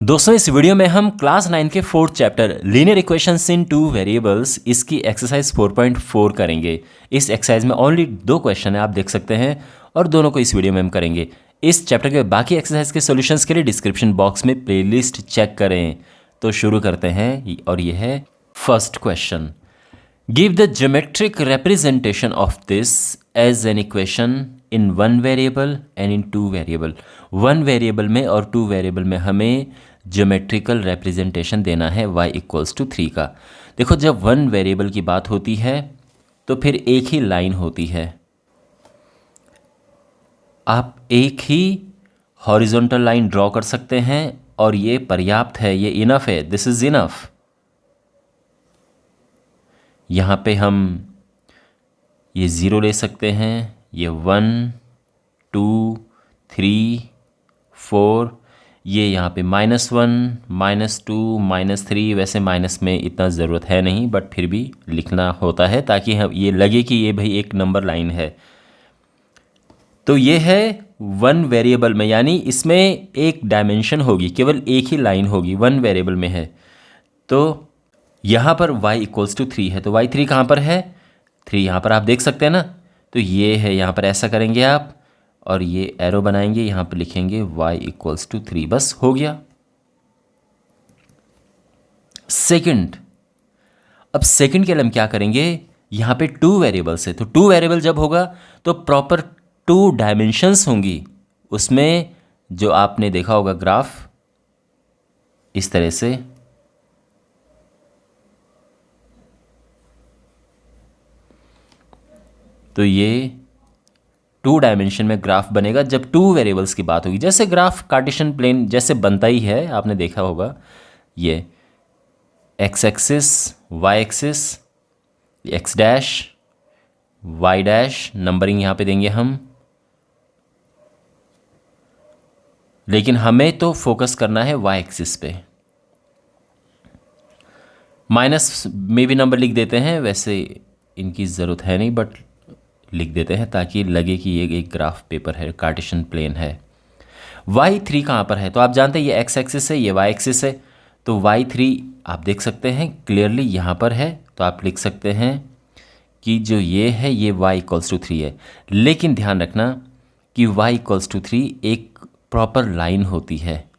दोस्तों इस वीडियो में हम क्लास 9 के फोर्थ चैप्टर लीनियर इक्वेशंस इन टू वेरिएबल्स इसकी एक्सरसाइज 4.4 करेंगे। इस एक्सरसाइज में ओनली 2 क्वेश्चन है, आप देख सकते हैं, और दोनों को इस वीडियो में हम करेंगे। इस चैप्टर के बाकी एक्सरसाइज के सॉल्यूशंस के लिए डिस्क्रिप्शन बॉक्स में प्लेलिस्ट चेक करें। तो शुरू करते हैं, और ये है first question. Give the geometric representation of this as an equation in one variable and in two variable. One variable में और टू वेरिएबल में हमें ज्योमेट्रिकल रिप्रेजेंटेशन देना है y इक्वल्स टू 3 का। देखो, जब वन वेरिएबल की बात होती है तो फिर एक ही लाइन होती है। आप एक ही हॉरिजॉन्टल लाइन ड्रॉ कर सकते हैं और ये पर्याप्त है, ये इनफ है, दिस इज इनफ। यहाँ पे हम ये 0 ले सकते हैं, ये 1 2 3 4, ये यहाँ पे -1 -2 -3। वैसे माइनस में इतना ज़रूरत है नहीं, बट फिर भी लिखना होता है ताकि हम ये लगे कि ये भाई एक नंबर लाइन है। तो ये है वन वेरिएबल में, यानी इसमें एक डायमेंशन होगी, केवल एक ही लाइन होगी, वन वेरिएबल में है। तो यहाँ पर y इक्वल्स टू 3 है, तो y 3 कहाँ पर है? 3 यहाँ पर आप देख सकते हैं ना। तो ये है, यहाँ पर ऐसा करेंगे आप, और ये एरो बनाएंगे, यहाँ पर लिखेंगे y इक्वल्स टू 3, बस हो गया। सेकंड, अब सेकंड के लिए हम क्या करेंगे, यहाँ पे 2 वेरिएबल्स है, तो 2 वेरिएबल जब होगा तो प्रॉपर 2 डायमेंशंस होंगी। उसमें जो आपने देखा होगा ग्राफ इस तरह से, तो ये 2 डायमेंशन में ग्राफ बनेगा जब 2 वेरिएबल्स की बात होगी। जैसे ग्राफ कार्टेशियन प्लेन जैसे बनता ही है, आपने देखा होगा, ये X axis, Y axis, X dash, Y dash, numbering यहाँ पे देंगे हम, लेकिन हमें तो फोकस करना है वाई एक्सिस पे। माइनस में भी नंबर लिख देते हैं, वैसे इनकी ज़रूरत है नहीं, बट लिख देते हैं ताकि लगे कि ये एक ग्राफ पेपर है, कार्टेशियन प्लेन है। y3 कहाँ पर है? तो आप जानते हैं ये x एक्सिस है, ये y एक्सिस है, तो y3 आप देख सकते हैं क्लियरली यहाँ पर है। तो आप लिख सकते हैं कि जो ये है ये y इक्वल्स टू 3 है। लेकिन ध्यान रखना कि y इक्वल्स टू 3 एक प्रॉपर लाइन होती है।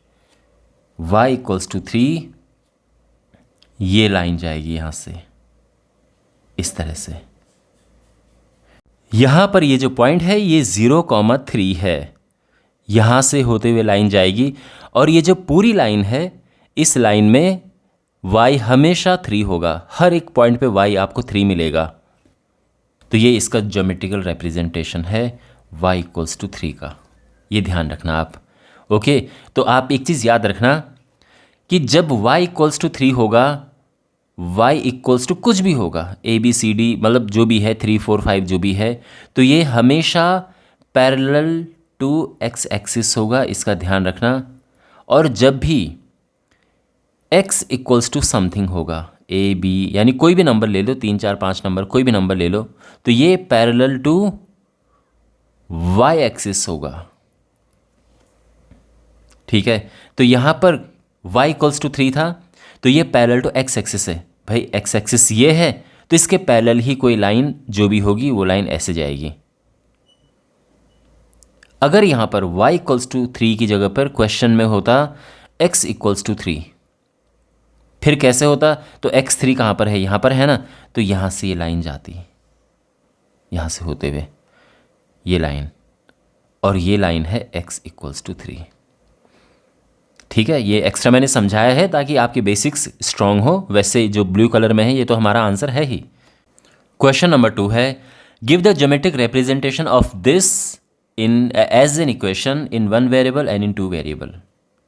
y इक्वल्स टू 3 ये लाइन जाएगी यहाँ से इस तरह से। यहाँ पर ये जो पॉइंट है ये 0,3 है, यहाँ से होते हुए लाइन जाएगी, और ये जो पूरी लाइन है इस लाइन में y हमेशा 3 होगा, हर एक पॉइंट पे y आपको 3 मिलेगा। तो ये इसका ज्योमेट्रिकल रिप्रेजेंटेशन है y इक्वल्स टू 3 का, ये ध्यान रखना आप। ओके, तो आप एक चीज़ याद रखना कि जब y इक्वल्स टू 3 होगा, y इक्वल्स टू कुछ भी होगा, ABCD मतलब जो भी है, 3 4 5 जो भी है, तो ये हमेशा पैरेलल टू x एक्सिस होगा, इसका ध्यान रखना। और जब भी x इक्वल्स टू समथिंग होगा, A B यानी कोई भी नंबर ले लो, 3 4 5 नंबर, कोई भी नंबर ले लो, तो ये पैरेलल टू y एक्सिस होगा। ठीक है, तो यहाँ पर y इक्वल्स टू 3 था, तो ये पैरेलल टू x एक्सिस है। भाई x एक्सिस ये है, तो इसके पैरेलल ही कोई लाइन जो भी होगी वो लाइन ऐसे जाएगी। अगर यहाँ पर y इक्वल्स टू 3 की जगह पर क्वेश्चन में होता x इक्वल्स टू 3, फिर कैसे होता? तो x3 कहाँ पर है? यहाँ पर है ना, तो यहाँ से ये लाइन जाती, यहाँ से होते हुए ये लाइन, और ये लाइन है x इक्वल्स टू 3। ठीक है, ये एक्स्ट्रा मैंने समझाया है ताकि आपके बेसिक्स स्ट्रांग हो। वैसे जो ब्लू कलर में है ये तो हमारा आंसर है ही। क्वेश्चन नंबर 2 है, give the geometric representation of this in as an equation in one variable and in two variable.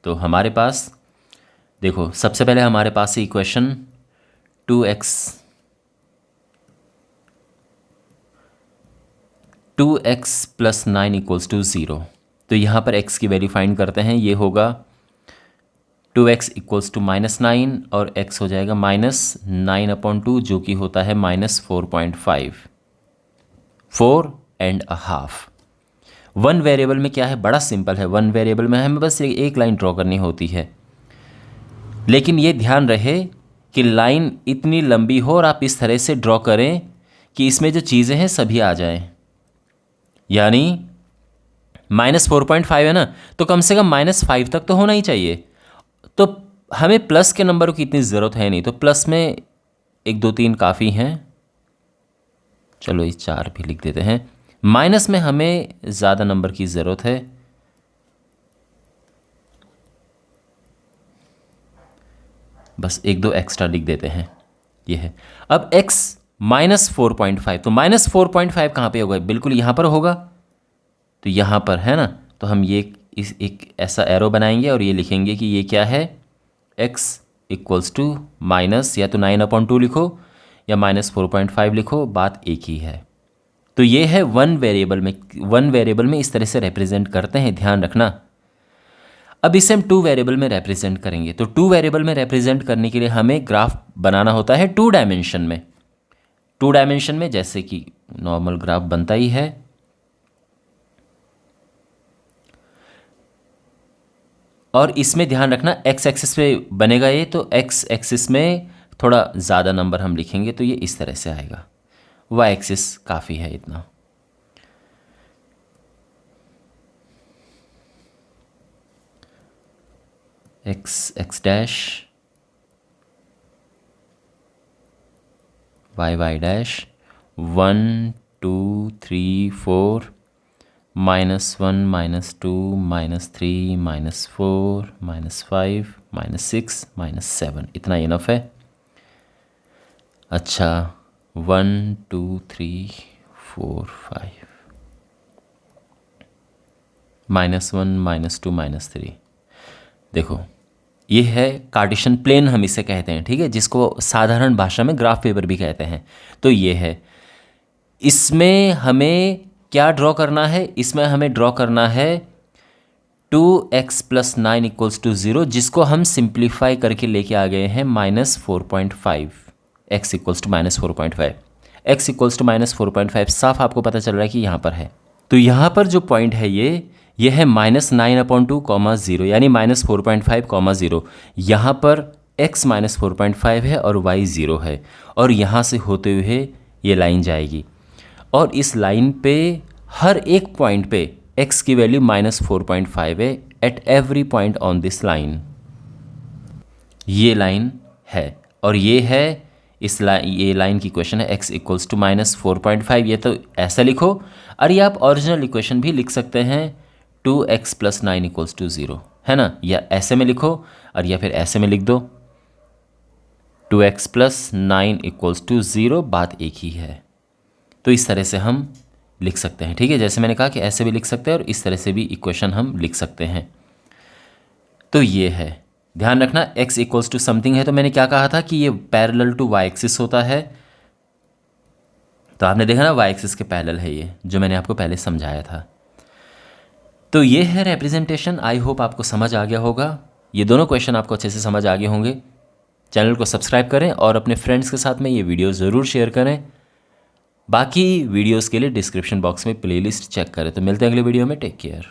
तो हमारे पास देखो, सबसे पहले हमारे पास है equation 2x plus 9 equals to 0। तो यहाँ पर x की वैल्यू फाइंड करते हैं, ये होगा 2x इक्वल्स टू -9 और x हो जाएगा -9/2, जो कि होता है -4.5, 4.5। वन वेरिएबल में क्या है, बड़ा सिंपल है। वन वेरिएबल में हमें बस एक लाइन ड्रॉ करनी होती है। लेकिन ये ध्यान रहे कि लाइन इतनी लंबी हो और आप इस तरह से ड्रॉ करें कि इसमें जो चीज़ें हैं सभी आ जाएं। यानी -4.5 है ना, तो कम से कम -5 तक तो होना ही चाहिए। तो हमें प्लस के नंबरों की इतनी ज़रूरत है नहीं, तो प्लस में 1 2 3 काफ़ी हैं। चलो ये 4 भी लिख देते हैं। माइनस में हमें ज़्यादा नंबर की ज़रूरत है, बस 1 2 एक्स्ट्रा लिख देते हैं। ये है। अब x -4.5, तो -4.5 कहाँ पे होगा? बिल्कुल यहाँ पर होगा। तो यहाँ पर है ना, तो हम ये एक ऐसा एरो बनाएंगे और ये लिखेंगे कि ये क्या है, x इक्वल्स टू माइनस, या तो 9/2 लिखो या -4.5 लिखो, बात एक ही है। तो ये है वन वेरिएबल में इस तरह से रिप्रेजेंट करते हैं, ध्यान रखना। अब इसे हम 2 वेरिएबल में रिप्रेजेंट करेंगे। तो 2 वेरिएबल में रिप्रेजेंट करने के लिए हमें ग्राफ बनाना होता है 2 डायमेंशन में। 2 डायमेंशन में जैसे कि नॉर्मल ग्राफ बनता ही है। और इसमें ध्यान रखना x एक्सिस पे बनेगा ये, तो x एक्सिस में थोड़ा ज़्यादा नंबर हम लिखेंगे, तो ये इस तरह से आएगा। y एक्सिस काफ़ी है इतना। x डैश, y डैश, 1 2 3 4, -1 -2 -3 -4 -5 -6 -7, इतना इनफ है। अच्छा, 1 2 3 4 5, -1 -2 -3। देखो ये है कार्टेशियन प्लेन, हम इसे कहते हैं, ठीक है, जिसको साधारण भाषा में ग्राफ पेपर भी कहते हैं। तो ये है। इसमें हमें क्या ड्रॉ करना है? इसमें हमें ड्रॉ करना है 2x + 9 = 0, जिसको हम सिंप्लीफाई करके लेके आ गए हैं -4.5। x = -4.5, x = -4.5 साफ आपको पता चल रहा है कि यहाँ पर है। तो यहाँ पर जो पॉइंट है ये है -9/2, 0, यानी -4.5, 0। यहाँ पर x -4.5 है और y 0 है, और यहाँ से होते हुए ये लाइन जाएगी, और इस लाइन पे हर एक पॉइंट पे x की वैल्यू -4.5 है at every point on this line. ये लाइन है, और ये है ये लाइन की इक्वेशन है x = -4.5। ये तो ऐसा लिखो, और ये आप ओरिजिनल इक्वेशन भी लिख सकते हैं 2x + 9 = 0, है ना, या ऐसे में लिखो, और या फिर ऐसे में लिख दो 2x + 9 = 0, बात एक ही है। तो इस तरह से हम लिख सकते हैं, ठीक है। जैसे मैंने कहा कि ऐसे भी लिख सकते हैं और इस तरह से भी इक्वेशन हम लिख सकते हैं। तो ये है, ध्यान रखना x = समथिंग है, तो मैंने क्या कहा था कि ये पैरेलल टू y एक्सिस होता है। तो आपने देखा ना, y एक्सिस के पैरेलल है ये, जो मैंने आपको पहले समझाया था। तो ये है रिप्रेजेंटेशन। आई होप आपको समझ आ गया होगा, ये दोनों क्वेश्चन आपको अच्छे से समझ आ गए होंगे। चैनल को सब्सक्राइब करें और अपने फ्रेंड्स के साथ में ये वीडियो ज़रूर शेयर करें। बाकी वीडियोस के लिए डिस्क्रिप्शन बॉक्स में प्लेलिस्ट चेक करें। तो मिलते हैं अगले वीडियो में, टेक केयर।